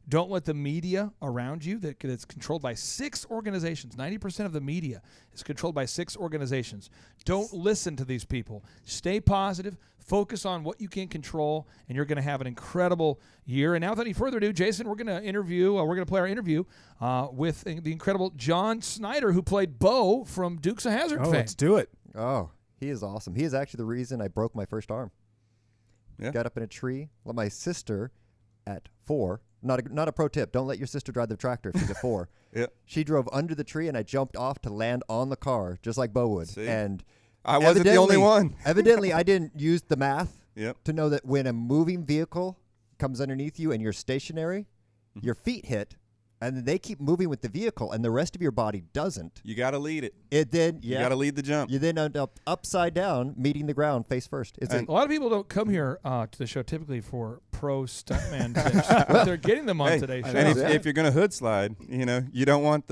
Don't let the media around you that's controlled by 6 organizations. 90% of the media is controlled by 6 organizations. Don't listen to these people. Stay positive. Focus on what you can control, and you're going to have an incredible year. And now, without any further ado, Jason, we're going to play our interview with the incredible John Schneider, who played Bo from Dukes of Hazzard fame. Let's do it. Oh, he is awesome. He is actually the reason I broke my first arm. Yeah. Got up in a tree. Let my sister at 4. Not a pro tip. Don't let your sister drive the tractor if she's at 4. Yeah. She drove under the tree, and I jumped off to land on the car, just like Bo would. See? And I wasn't the only one. Evidently, I didn't use the math Yep. to know that when a moving vehicle comes underneath you and you're stationary, your feet hit, and then they keep moving with the vehicle, and the rest of your body doesn't. You got to lead it. It then, You got to lead the jump. You then end up upside down, meeting the ground face first. It's A lot of people don't come here to the show typically for pro stuntman tips, but they're getting them on today's show. And if you're going to hood slide, you don't want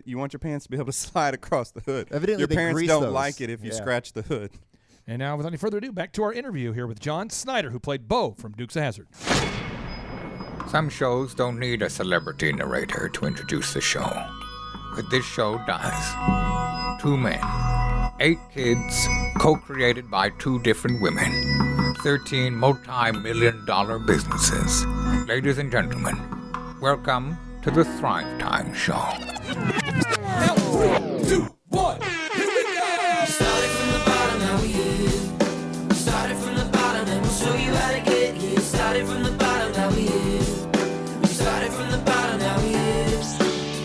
you want your pants to be able to slide across the hood. Evidently, your they parents grease don't those. like it if you scratch the hood. And now, without any further ado, back to our interview here with John Schneider, who played Bo from Dukes of Hazzard. Some shows don't need a celebrity narrator to introduce the show, but this show does. 2 men, 8 kids, co-created by 2 different women, 13 multi-million-dollar businesses. Ladies and gentlemen, welcome to the Thrive Time Show. Now, 3, 2, 1, here we go! Started from the bottom, now we here. Started from the bottom, and we'll show you how to get here. Started from the bottom, now we here. We started from the bottom, now we here.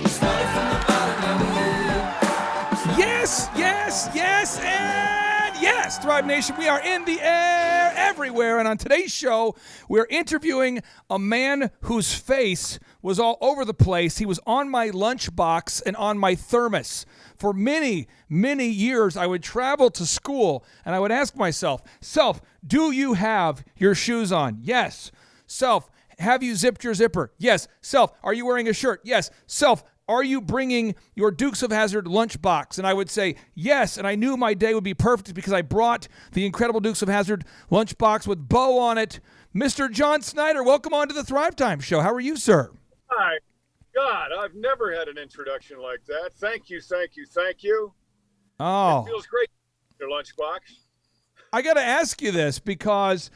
We started from the bottom, now we here. Yes, yes, yes, and yes, Thrive Nation, we are in the air everywhere. And on today's show, we're interviewing a man whose face was all over the place. He was on my lunchbox and on my thermos. For many, many years, I would travel to school, and I would ask myself, Self, do you have your shoes on? Yes. Self, have you zipped your zipper? Yes. Self, are you wearing a shirt? Yes. Self, are you bringing your Dukes of Hazzard lunchbox? And I would say yes, and I knew my day would be perfect because I brought the incredible Dukes of Hazzard lunchbox with Bo on it. Mr. John Schneider, welcome on to the Thrive Time Show. How are you, sir? Hi. God, I've never had an introduction like that. Thank you, thank you, thank you. Oh. It feels great, your lunchbox. I got to ask you this because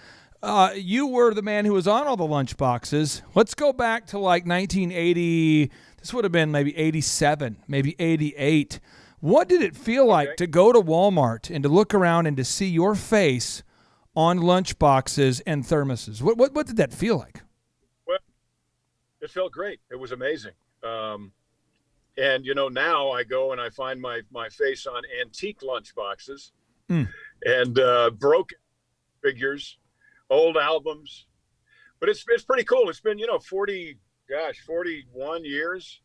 you were the man who was on all the lunchboxes. Let's go back to like 1980. This would have been maybe 87, maybe 88. What did it feel like to go to Walmart and to look around and to see your face on lunchboxes and thermoses? What did that feel like? Well, it felt great. It was amazing. And, now I go and I find my face on antique lunchboxes and broken figures, old albums. But it's pretty cool. It's been, 41 years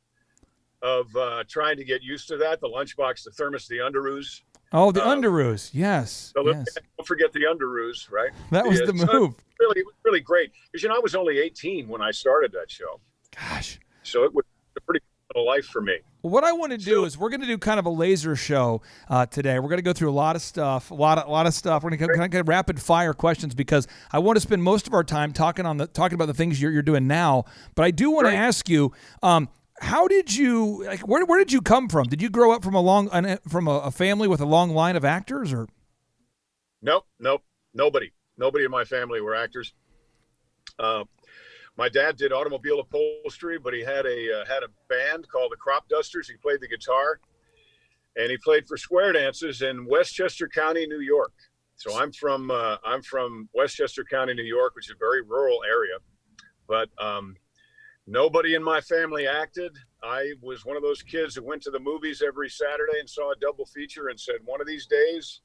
of trying to get used to that. The lunchbox, the thermos, the underoos. Oh, the underoos. Yes. Don't forget the underoos, right? That was the move. It was really great. Because, I was only 18 when I started that show. Gosh. So it was a pretty cool life for me. Well, what I want to do is we're going to do kind of a laser show today. We're going to go through a lot of stuff, a lot of stuff. We're going to get rapid fire questions because I want to spend most of our time talking about the things you're doing now. But I do want to ask you, how did you where did you come from? Did you grow up from a family with a long line of actors, or? Nope. Nobody in my family were actors. My dad did automobile upholstery, but he had a band called the Crop Dusters. He played the guitar, and he played for square dances in Westchester County, New York. So I'm from Westchester County, New York, which is a very rural area. But nobody in my family acted. I was one of those kids who went to the movies every Saturday and saw a double feature and said, one of these days,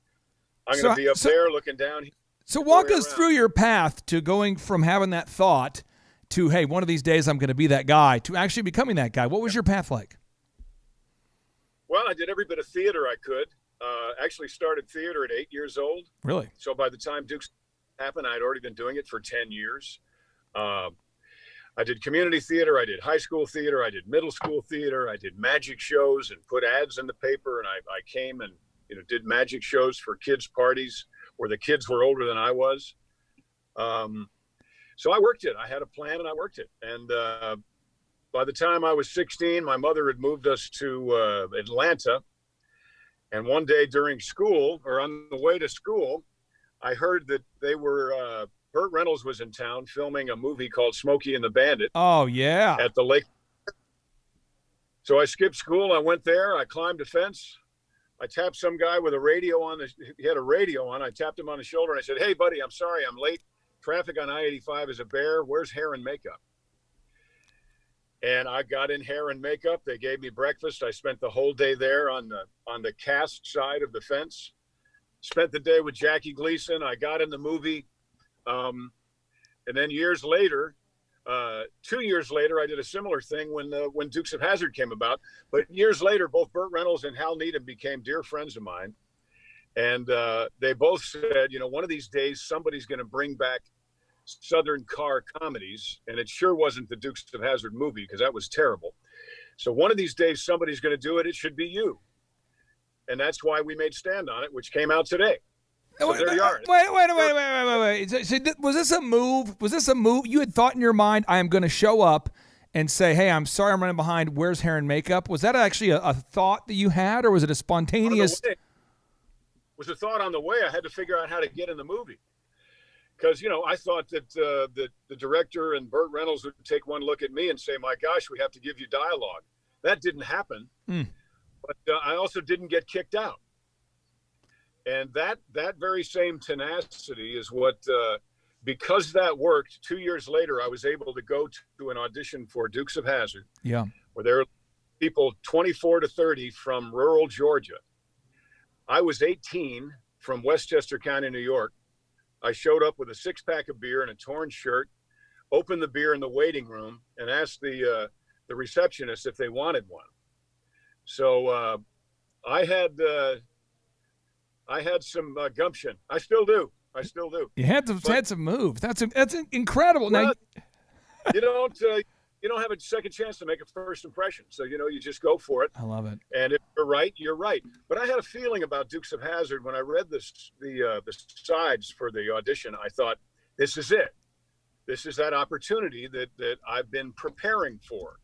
I'm going to be up there looking down here. So walk us through your path to going from having that thought to, hey, one of these days I'm going to be that guy, to actually becoming that guy. What was your path like? Well, I did every bit of theater I could. Actually started theater at 8 years old. Really? So by the time Dukes happened, I'd already been doing it for 10 years. I did community theater. I did high school theater. I did middle school theater. I did magic shows and put ads in the paper. And I came and did magic shows for kids' parties where the kids were older than I was. So I worked it. I had a plan and I worked it. And by the time I was 16, my mother had moved us to Atlanta. And one day during school, or on the way to school, I heard that they were, Burt Reynolds was in town filming a movie called Smokey and the Bandit Oh, yeah. at the lake. So I skipped school. I went there. I climbed a fence. I tapped some guy with a radio on. He had a radio on. I tapped him on the shoulder and I said, "Hey, buddy, I'm sorry I'm late. Traffic on I-85 is a bear. Where's hair and makeup?" And I got in hair and makeup. They gave me breakfast. I spent the whole day there on the cast side of the fence. Spent the day with Jackie Gleason. I got in the movie. And then years later, 2 years later, I did a similar thing when Dukes of Hazzard came about. But years later, both Burt Reynolds and Hal Needham became dear friends of mine. And they both said, one of these days, somebody's going to bring back Southern car comedies. And it sure wasn't the Dukes of Hazzard movie, because that was terrible. So one of these days, somebody's going to do it. It should be you. And that's why we made Stand On It, which came out today. So there you are. Wait. So was this a move? Was this a move? You had thought in your mind, I am going to show up and say, "Hey, I'm sorry I'm running behind. Where's hair and makeup?" Was that actually a thought that you had, or was it a spontaneous? It was a thought on the way. I had to figure out how to get in the movie. Because, I thought that the director and Burt Reynolds would take one look at me and say, "My gosh, we have to give you dialogue." That didn't happen. But I also didn't get kicked out. And that very same tenacity is what, because that worked, 2 years later, I was able to go to an audition for Dukes of Hazzard. Yeah. Where there are people 24 to 30 from rural Georgia. I was 18 from Westchester County, New York. I showed up with a 6-pack of beer and a torn shirt, opened the beer in the waiting room, and asked the receptionist if they wanted one. So I had some gumption. I still do. You had some moves. That's incredible. Well, Now, you don't have a second chance to make a first impression. So you just go for it. I love it. And if you're right, you're right. But I had a feeling about Dukes of Hazzard when I read the sides for the audition. I thought, this is it. This is that opportunity that I've been preparing for.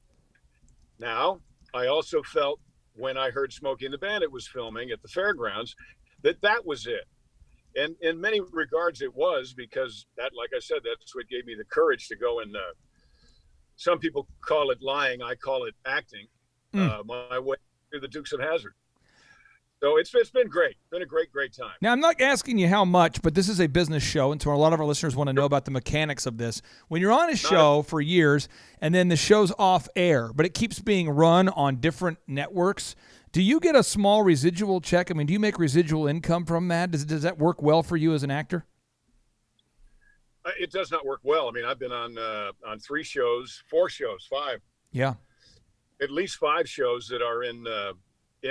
Now, I also felt when I heard Smokey and the Bandit was filming at the fairgrounds that was it. And in many regards it was, because that, like I said, that's what gave me the courage to go and some people call it lying. I call it acting my way through the Dukes of Hazzard. So it's been great. It's been a great time. Now, I'm not asking you how much, but this is a business show, and so a lot of our listeners want to know about the mechanics of this. When you're on a show for years, and then the show's off air, but it keeps being run on different networks, do you get a small residual check? I mean, do you make residual income from that? Does that work well for you as an actor? It does not work well. I mean, I've been on 4 shows, 5. Yeah. At least 5 shows that are in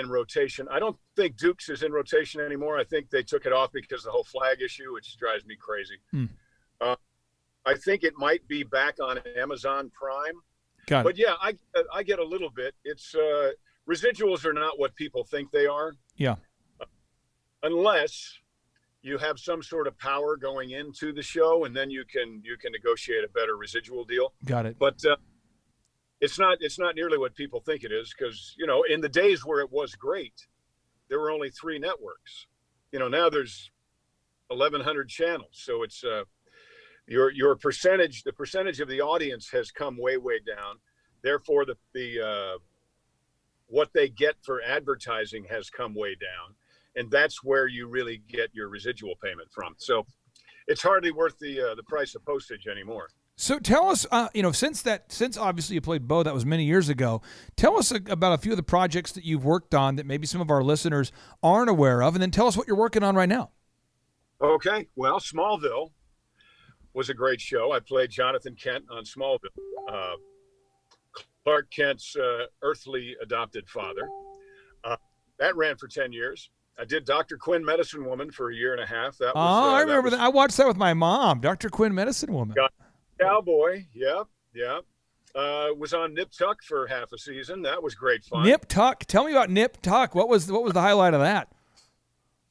rotation. I don't think Dukes is in rotation anymore. I think they took it off because of the whole flag issue, which drives me crazy. I think it might be back on Amazon Prime. Got it. But yeah, I get a little bit. It's residuals are not what people think they are. Yeah. Unless you have some sort of power going into the show, and then you can negotiate a better residual deal. Got it. But it's not nearly what people think it is, because in the days where it was great, there were only 3 networks. Now there's 1,100 channels, so it's your percentage, the percentage of the audience has come way down. Therefore, the what they get for advertising has come way down, and that's where you really get your residual payment from. So it's hardly worth the price of postage anymore. So tell us, since obviously you played Bo, that was many years ago, tell us about a few of the projects that you've worked on that maybe some of our listeners aren't aware of, and then tell us what you're working on right now. Okay. Well, Smallville was a great show. I played Jonathan Kent on Smallville, Clark Kent's earthly adopted father. That ran for 10 years. I did Dr. Quinn, Medicine Woman, for a year and a half. That was, I remember that. I watched that with my mom, Dr. Quinn, Medicine Woman. Cowboy, yeah. Was on Nip Tuck for half a season. That was great fun. Nip Tuck. Tell me about Nip Tuck. What was the highlight of that?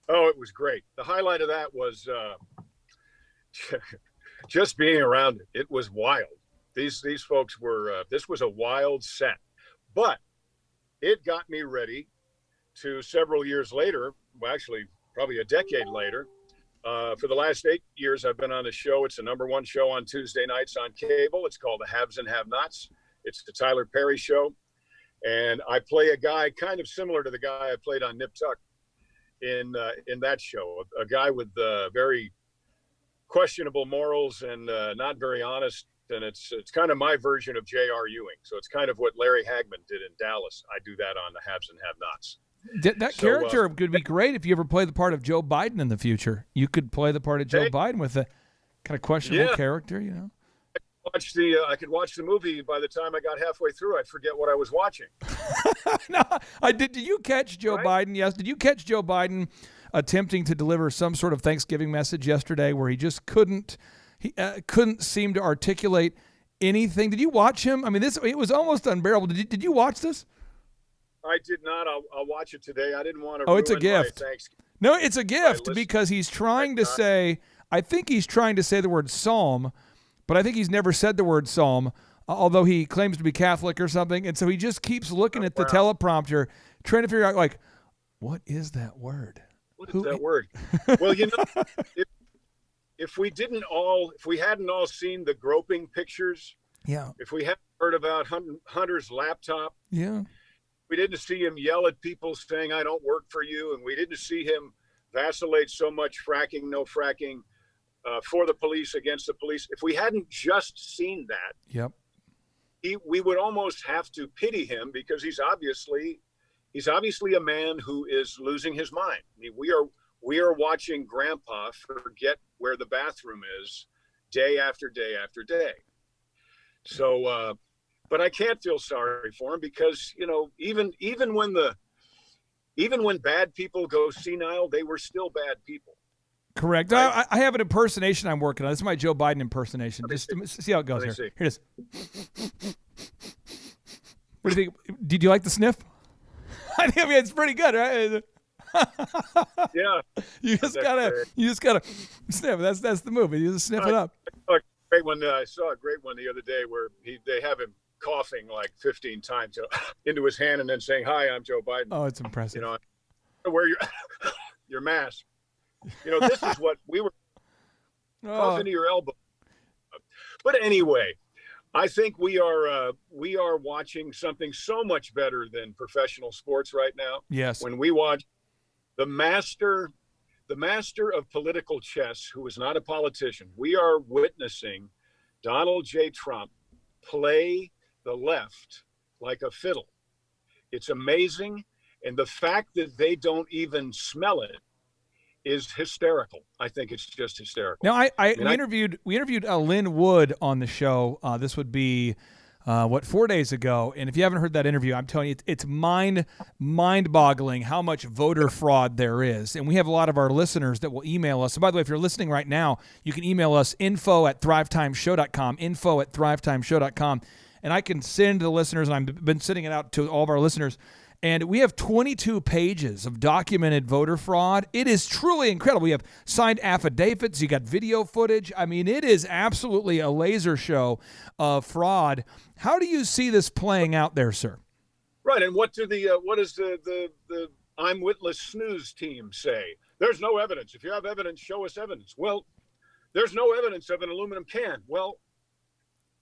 Oh, it was great. The highlight of that was just being around it. It was wild. these folks were. This was a wild set, but it got me ready to several years later. Well, actually, probably a decade later. For the last 8 years, I've been on the show. It's the #1 show on Tuesday nights on cable. It's called The Haves and Have-Nots. It's the Tyler Perry Show. And I play a guy kind of similar to the guy I played on Nip Tuck in that show, a guy with very questionable morals and not very honest. And it's kind of my version of J.R. Ewing. So it's kind of what Larry Hagman did in Dallas. I do that on The Haves and Have-Nots. That character could be great if you ever play the part of Joe Biden in the future. You could play the part of Joe Biden with a kind of questionable character, you know. I could watch the movie. By the time I got halfway through, I'd forget what I was watching. No, I did. Did you catch Joe Biden? Yes. Did you catch Joe Biden attempting to deliver some sort of Thanksgiving message yesterday, where he just couldn't seem to articulate anything? Did you watch him? I mean, it was almost unbearable. Did you watch this? I did not. I'll watch it today. I didn't want to. Oh, it's a gift. No, it's a gift because he's trying to say. I think he's trying to say the word psalm, but I think he's never said the word psalm, although he claims to be Catholic or something. And so he just keeps looking at the teleprompter, trying to figure out, like, what is that word? What is that word? Well, you know, if we hadn't all seen the groping pictures, if we hadn't heard about Hunter's laptop, we didn't see him yell at people saying, "I don't work for you," and we didn't see him vacillate so much, fracking, no fracking, for the police, against the police. If we hadn't just seen that, we would almost have to pity him, because he's obviously a man who is losing his mind. I mean, we are watching Grandpa forget where the bathroom is day after day after day. So, but I can't feel sorry for him, because, you know, even when bad people go senile, they were still bad people. Correct. Right? I have an impersonation I'm working on. This is my Joe Biden impersonation. Just to see how it goes here. Here it is. What do you think? Did you like the sniff? I mean, it's pretty good, right? Yeah. You just gotta sniff. That's the movie. You just sniff it up. I saw a great one the other day where they have him coughing like 15 times into his hand and then saying, "Hi, I'm Joe Biden." Oh, it's impressive. You know, wear your mask. You know, this is what we were coughing to your elbow. But anyway, I think we are watching something so much better than professional sports right now. Yes. When we watch the master of political chess, who is not a politician, we are witnessing Donald J. Trump play the left like a fiddle. It's amazing. And the fact that they don't even smell it is hysterical. I think it's just hysterical. Now, we interviewed Lynn Wood on the show. This would be 4 days ago. And if you haven't heard that interview, I'm telling you, it's mind-boggling how much voter fraud there is. And we have a lot of our listeners that will email us. And by the way, if you're listening right now, you can email us info@thrivetimeshow.com, info@thrivetimeshow.com. And I can send to the listeners, and I've been sending it out to all of our listeners. And we have 22 pages of documented voter fraud. It is truly incredible. We have signed affidavits. You got video footage. I mean, it is absolutely a laser show of fraud. How do you see this playing out there, sir? Right. And what does the I'm Witless snooze team say? There's no evidence. If you have evidence, show us evidence. Well, there's no evidence of an aluminum can. Well,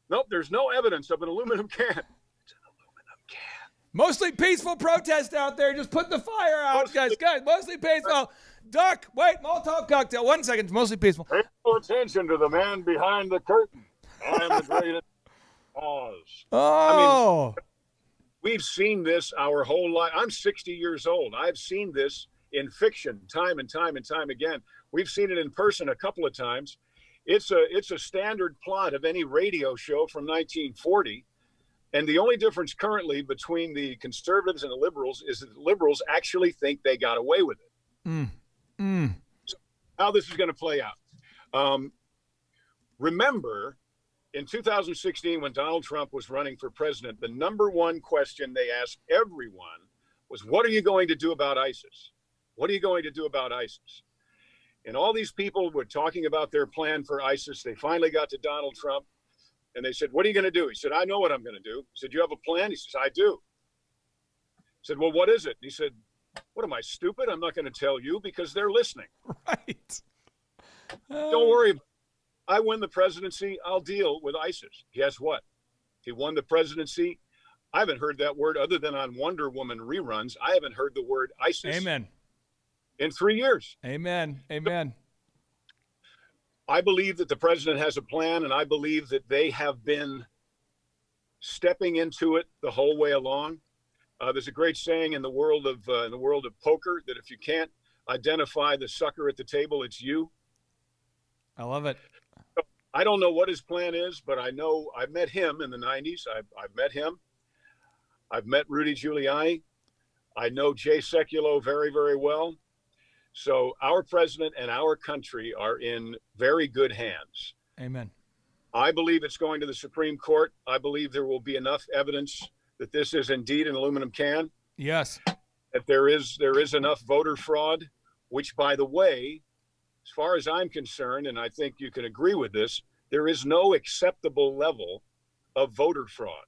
nope, there's no evidence of an aluminum can. It's an aluminum can. Mostly peaceful protest out there. Just put the fire out, guys. Mostly peaceful. Duck, wait, Molotov cocktail. 1 second. It's mostly peaceful. Pay no attention to the man behind the curtain. I am the greatest cause. Oh. I mean, we've seen this our whole life. I'm 60 years old. I've seen this in fiction time and time and time again. We've seen it in person a couple of times. It's a standard plot of any radio show from 1940. And the only difference currently between the conservatives and the liberals is that the liberals actually think they got away with it. So how this is going to play out. Remember, in 2016, when Donald Trump was running for president, the number one question they asked everyone was, what are you going to do about ISIS? What are you going to do about ISIS? And all these people were talking about their plan for ISIS. They finally got to Donald Trump. And they said, what are you going to do? He said, I know what I'm going to do. He said, you have a plan? He says, I do. I said, well, what is it? And he said, what am I, stupid? I'm not going to tell you because they're listening. Right. Don't worry. I win the presidency. I'll deal with ISIS. Guess what? He won the presidency. I haven't heard that word other than on Wonder Woman reruns. I haven't heard the word ISIS Amen. in 3 years. Amen. Amen. I believe that the president has a plan, and I believe that they have been stepping into it the whole way along. There's a great saying in the world of poker that if you can't identify the sucker at the table, it's you. I love it. I don't know what his plan is, but I know I met him in the 90s. I've met him. I've met Rudy Giuliani. I know Jay Sekulow very, very well. So our president and our country are in very good hands. Amen. I believe it's going to the Supreme Court. I believe there will be enough evidence that this is indeed an aluminum can, Yes. that there is enough voter fraud, which, by the way, as far as I'm concerned, and I think you can agree with this, there is no acceptable level of voter fraud.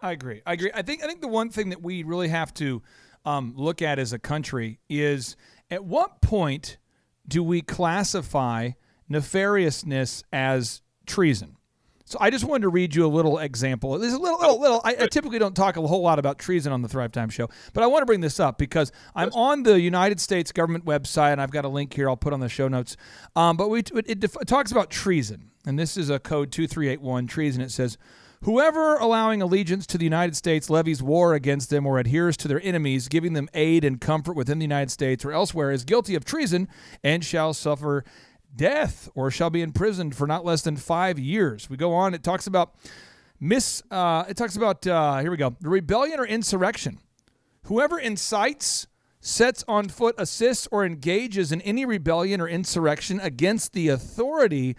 I agree. I think the one thing that we really have to look at as a country is at what point do we classify nefariousness as treason? So I just wanted to read you a little example. There's a little. I typically don't talk a whole lot about treason on the Thrive Time Show, but I want to bring this up because I'm on the United States government website, and I've got a link here I'll put on the show notes. But it talks about treason, and this is a code 2381 treason. It says, whoever allowing allegiance to the United States levies war against them or adheres to their enemies, giving them aid and comfort within the United States or elsewhere, is guilty of treason and shall suffer death or shall be imprisoned for not less than 5 years. We go on. It talks about here we go. The rebellion or insurrection. Whoever incites, sets on foot, assists, or engages in any rebellion or insurrection against the authority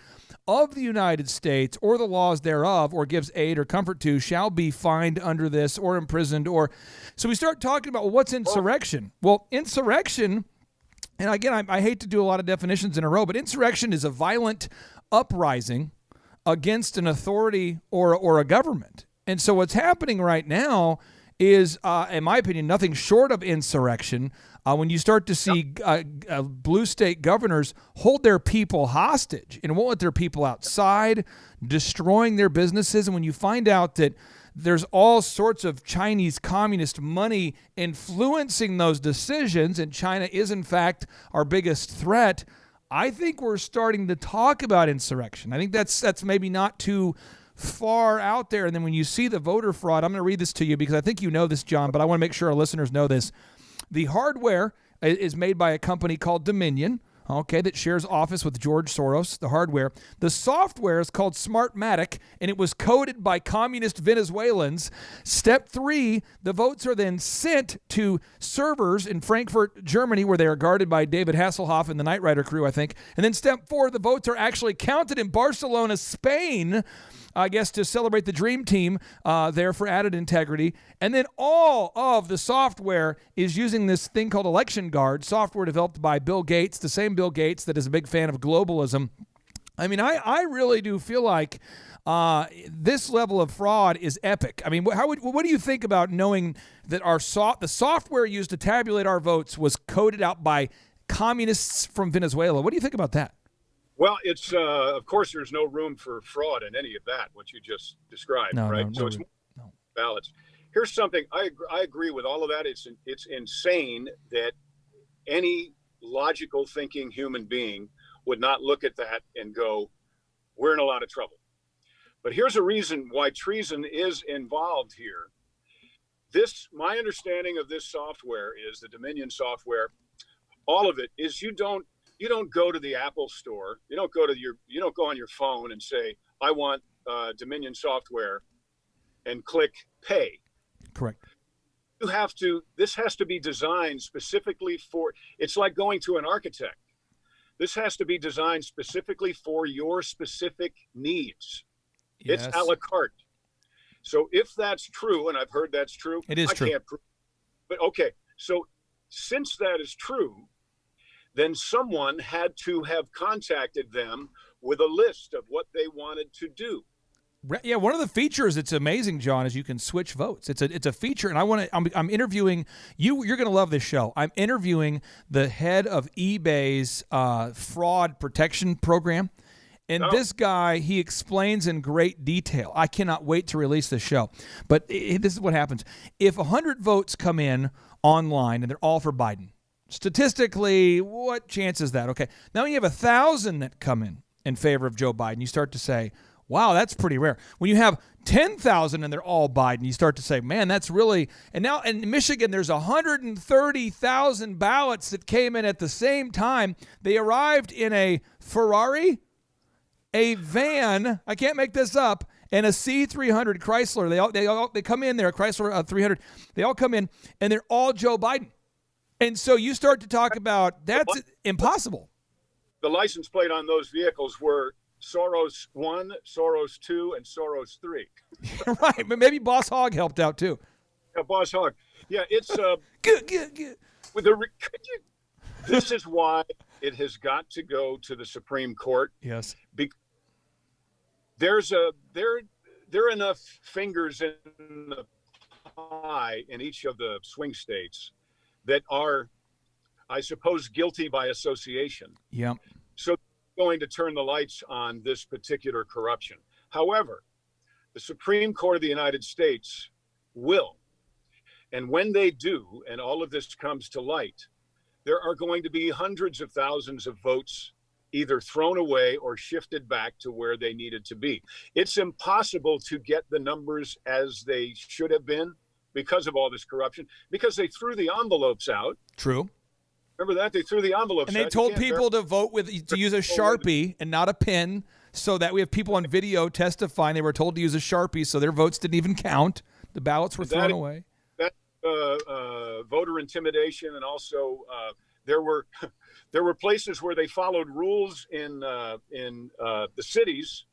of the United States or the laws thereof, or gives aid or comfort to, shall be fined under this or imprisoned. Or so we start talking about, well, what's insurrection? Well, insurrection, and again, I hate to do a lot of definitions in a row, but insurrection is a violent uprising against an authority or a government. And so what's happening right now is, in my opinion, nothing short of insurrection. When you start to see blue state governors hold their people hostage and won't let their people outside, destroying their businesses. And when you find out that there's all sorts of Chinese communist money influencing those decisions, and China is, in fact, our biggest threat, I think we're starting to talk about insurrection. I think that's maybe not too far out there. And then when you see the voter fraud, I'm going to read this to you because I think you know this, John, but I want to make sure our listeners know this. The hardware is made by a company called Dominion, that shares office with George Soros, the hardware. The software is called Smartmatic, and it was coded by communist Venezuelans. Step 3, the votes are then sent to servers in Frankfurt, Germany, where they are guarded by David Hasselhoff and the Knight Rider crew, I think. And then step 4, the votes are actually counted in Barcelona, Spain, I guess, to celebrate the dream team there for added integrity. And then all of the software is using this thing called Election Guard, software developed by Bill Gates, the same Bill Gates that is a big fan of globalism. I mean, I really do feel like this level of fraud is epic. I mean, what do you think about knowing that the software used to tabulate our votes was coded out by communists from Venezuela? What do you think about that? Well, it's of course there's no room for fraud in any of that, what you just described, right? So it's ballots. Here's something I agree with all of that. It's insane that any logical thinking human being would not look at that and go, we're in a lot of trouble. But here's a reason why treason is involved here. My understanding of this software is the Dominion software. All of it is you don't go to the Apple store. You don't go on your phone and say, I want Dominion software and click pay. Correct. This has to be designed specifically it's like going to an architect. This has to be designed specifically for your specific needs. Yes. It's a la carte. So if that's true, and I've heard that's true, it is true. Can't prove. But okay, so since that is true, then someone had to have contacted them with a list of what they wanted to do. Yeah, one of the features that's amazing, John, is you can switch votes. It's a feature, and I'm interviewing you. You're going to love this show. I'm interviewing the head of eBay's fraud protection program, and this guy, he explains in great detail. I cannot wait to release the show. But this is what happens: if 100 votes come in online and they're all for Biden, statistically, what chance is that? Okay, now when you have 1,000 that come in favor of Joe Biden, you start to say, wow, that's pretty rare. When you have 10,000 and they're all Biden, you start to say, man, that's really. And now in Michigan, there's 130,000 ballots that came in at the same time. They arrived in a Ferrari, a van, I can't make this up, and a C300 Chrysler. They come in there, a Chrysler 300. They all come in, and they're all Joe Biden. And so you start to talk about that's impossible. The license plate on those vehicles were Soros 1, Soros 2, and Soros 3. Right, but maybe Boss Hogg helped out too. Yeah, Boss Hogg. Yeah, it's Good. This is why it has got to go to the Supreme Court. Yes. There are enough fingers in the pie in each of the swing states that are, I suppose, guilty by association. Yeah. So going to turn the lights on this particular corruption. However, the Supreme Court of the United States will. And when they do, and all of this comes to light, there are going to be hundreds of thousands of votes either thrown away or shifted back to where they needed to be. It's impossible to get the numbers as they should have been because of all this corruption, because they threw the envelopes out. True. Remember that? They threw the envelopes out. And out. they told people to vote to use a Sharpie and not a pen, so that we have people on video testifying they were told to use a Sharpie, so their votes didn't even count. The ballots were thrown away. That voter intimidation, and also there were places where they followed rules in the cities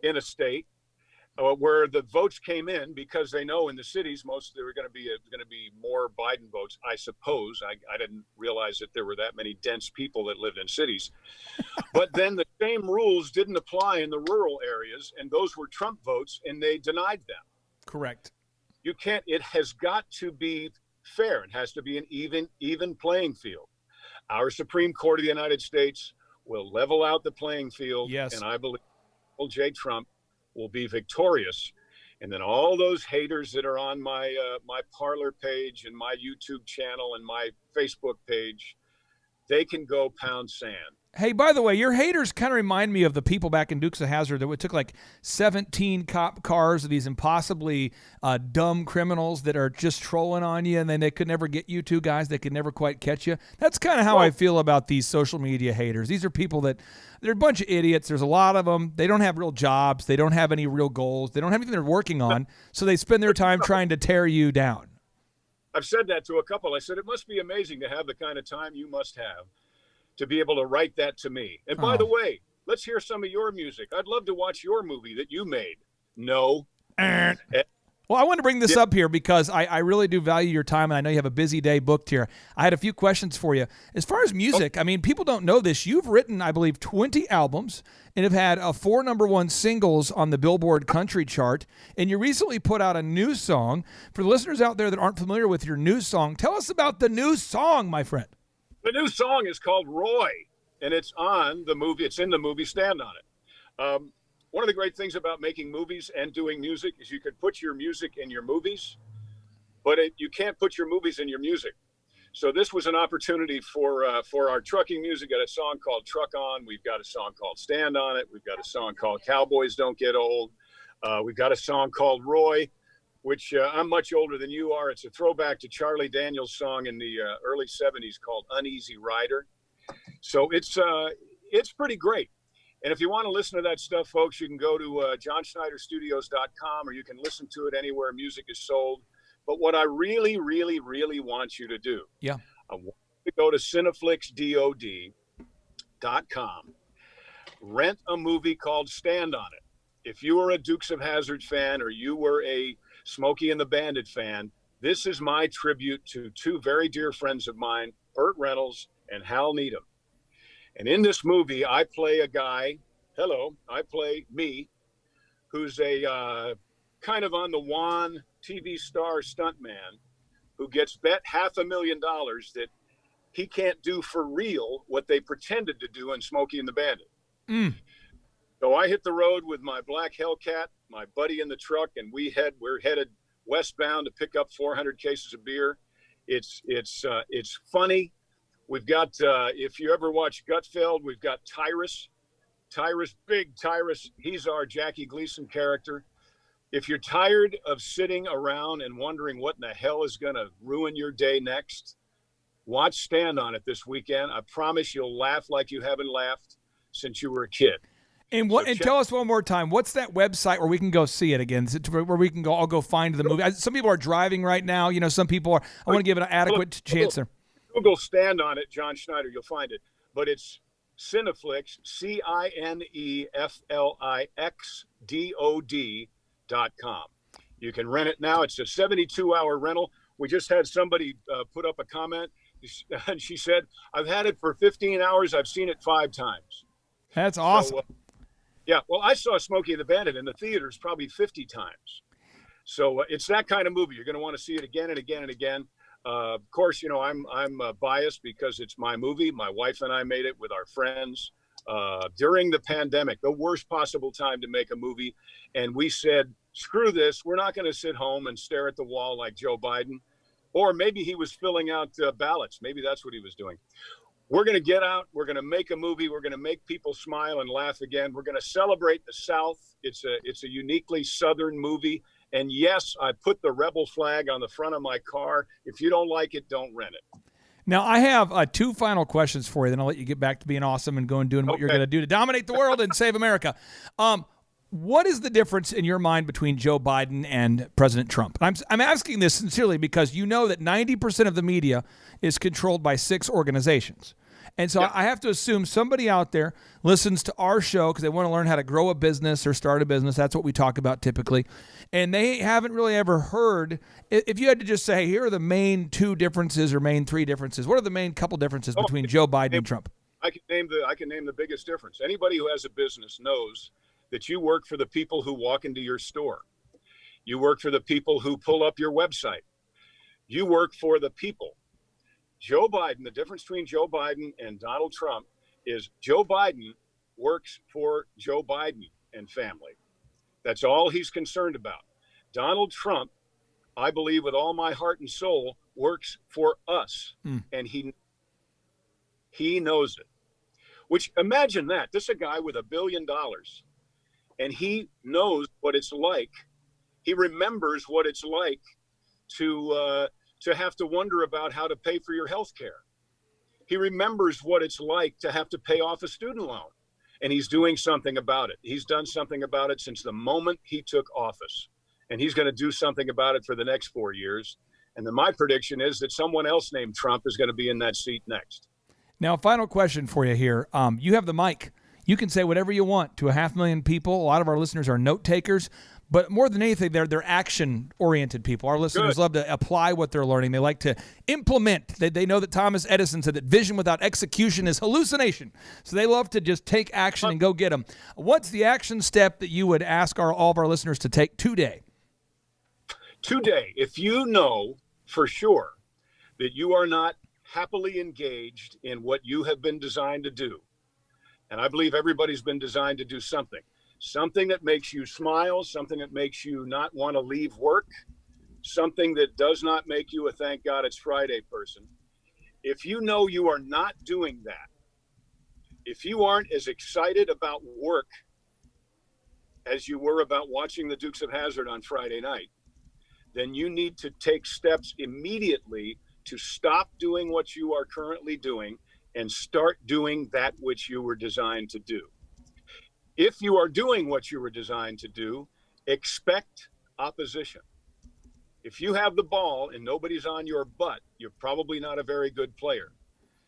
in a state where the votes came in, because they know in the cities there were going to be more Biden votes. I suppose I didn't realize that there were that many dense people that lived in cities, but then the same rules didn't apply in the rural areas, and those were Trump votes, and they denied them. Correct. You can't. It has got to be fair. It has to be an even playing field. Our Supreme Court of the United States will level out the playing field. Yes. And I believe J. Trump will be victorious. And then all those haters that are on my Parler page and my YouTube channel and my Facebook page, they can go pound sand. Hey, by the way, your haters kind of remind me of the people back in Dukes of Hazzard that took like 17 cop cars of these impossibly dumb criminals that are just trolling on you, and then they could never get you two guys. They could never quite catch you. That's kind of how I feel about these social media haters. These are people that they're a bunch of idiots. There's a lot of them. They don't have real jobs. They don't have any real goals. They don't have anything they're working on, so they spend their time trying to tear you down. I've said that to a couple. I said, it must be amazing to have the kind of time you must have to be able to write that to me. And by the way, let's hear some of your music. I'd love to watch your movie that you made. No. Well, I want to bring this up here because I really do value your time, and I know you have a busy day booked here. I had a few questions for you. As far as music, I mean, people don't know this. You've written, I believe, 20 albums and have had 4 #1 singles on the Billboard Country chart, and you recently put out a new song. For the listeners out there that aren't familiar with your new song, tell us about the new song, my friend. The new song is called Roy, and it's on the movie. It's in the movie Stand On It. One of the great things about making movies and doing music is you could put your music in your movies, but you can't put your movies in your music. So this was an opportunity for our trucking music. Got a song called Truck On. We've got a song called Stand On It. We've got a song called Cowboys Don't Get Old. We've got a song called Roy, which I'm much older than you are. It's a throwback to Charlie Daniels' song in the early 70s called Uneasy Rider. So it's pretty great. And if you want to listen to that stuff, folks, you can go to johnschneiderstudios.com, or you can listen to it anywhere music is sold. But what I really, really, really want you to do, I want you to go to cineflixdod.com, rent a movie called Stand On It. If you were a Dukes of Hazzard fan, or you were a Smokey and the Bandit fan, this is my tribute to 2 very dear friends of mine, Burt Reynolds and Hal Needham. And in this movie, I play a guy, I play me, who's a kind of on the wan TV star stuntman who gets bet $500,000 that he can't do for real what they pretended to do in Smokey and the Bandit. So I hit the road with my black Hellcat, my buddy in the truck, and we're headed westbound to pick up 400 cases of beer. It's funny. We've got, if you ever watch Gutfeld, we've got Tyrus, big Tyrus. He's our Jackie Gleason character. If you're tired of sitting around and wondering what in the hell is going to ruin your day next, watch Stand On It this weekend. I promise you'll laugh like you haven't laughed since you were a kid. And tell us one more time, what's that website where we can go see it again? Is it where we can go? I'll go find the movie. Some people are driving right now. You know, some people are. I want to give it an adequate chance there. Google Stand On It, John Schneider. You'll find it. But it's Cineflix, CINEFLIXDOD.com. You can rent it now. It's a 72-hour rental. We just had somebody put up a comment, and she said, "I've had it for 15 hours. I've seen it 5 times." That's awesome. So, yeah, well, I saw Smokey and the Bandit in the theaters probably 50 times. So it's that kind of movie. You're going to want to see it again and again and again. Of course, you know, I'm biased because it's my movie. My wife and I made it with our friends during the pandemic, the worst possible time to make a movie. And we said, screw this. We're not going to sit home and stare at the wall like Joe Biden. Or maybe he was filling out ballots. Maybe that's what he was doing. We're going to get out. We're going to make a movie. We're going to make people smile and laugh again. We're going to celebrate the South. It's a uniquely Southern movie. And yes, I put the rebel flag on the front of my car. If you don't like it, don't rent it. Now, I have 2 final questions for you. Then I'll let you get back to being awesome and doing what you're going to do to dominate the world and save America. What is the difference in your mind between Joe Biden and President Trump? I'm asking this sincerely because you know that 90% of the media is controlled by 6 organizations. And so I have to assume somebody out there listens to our show because they want to learn how to grow a business or start a business. That's what we talk about typically. And they haven't really ever heard, if you had to just say, hey, here are the main 2 differences or main 3 differences, what are the main couple differences between Joe Biden and Trump? I can name the biggest difference. Anybody who has a business knows that you work for the people who walk into your store. You work for the people who pull up your website. You work for the people. Joe Biden, the difference between Joe Biden and Donald Trump is Joe Biden works for Joe Biden and family. That's all he's concerned about. Donald Trump, I believe with all my heart and soul, works for us. And he knows it. Which, imagine that. This is a guy with $1 billion. And he knows what it's like. He remembers what it's like to have to wonder about how to pay for your health care. He remembers what it's like to have to pay off a student loan. And he's doing something about it. He's done something about it since the moment he took office. And he's going to do something about it for the next 4 years. And then my prediction is that someone else named Trump is going to be in that seat next. Now, final question for you here. You have the mic. You can say whatever you want to 500,000 people. A lot of our listeners are note takers. But more than anything, they're action-oriented people. Our listeners love to apply what they're learning. They like to implement. They know that Thomas Edison said that vision without execution is hallucination. So they love to just take action and go get them. What's the action step that you would ask all of our listeners to take today? Today, if you know for sure that you are not happily engaged in what you have been designed to do, and I believe everybody's been designed to do something that makes you smile, something that makes you not want to leave work, something that does not make you a thank God it's Friday person. If you know you are not doing that, if you aren't as excited about work as you were about watching the Dukes of Hazzard on Friday night, then you need to take steps immediately to stop doing what you are currently doing and start doing that which you were designed to do. If you are doing what you were designed to do, expect opposition. If you have the ball and nobody's on your butt, you're probably not a very good player.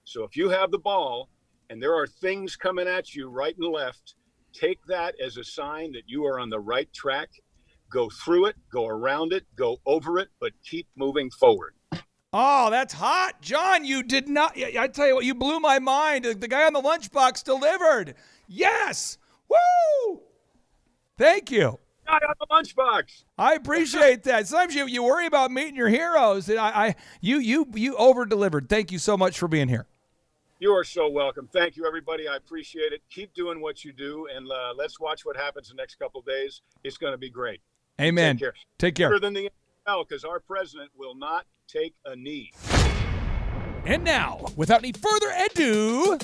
So if you have the ball and there are things coming at you right and left, take that as a sign that you are on the right track. Go through it, go around it, go over it, but keep moving forward. Oh, that's hot. John, you did not. I tell you what, you blew my mind. The guy on the lunchbox delivered. Yes. Woo! Thank you. guy on the lunchbox. I appreciate that. Sometimes you worry about meeting your heroes, and you over-delivered. Thank you so much for being here. You are so welcome. Thank you, everybody. I appreciate it. Keep doing what you do, and let's watch what happens the next couple of days. It's going to be great. Amen. Take care. Take care. Better than the NFL, because our president will not take a knee. And now, without any further ado,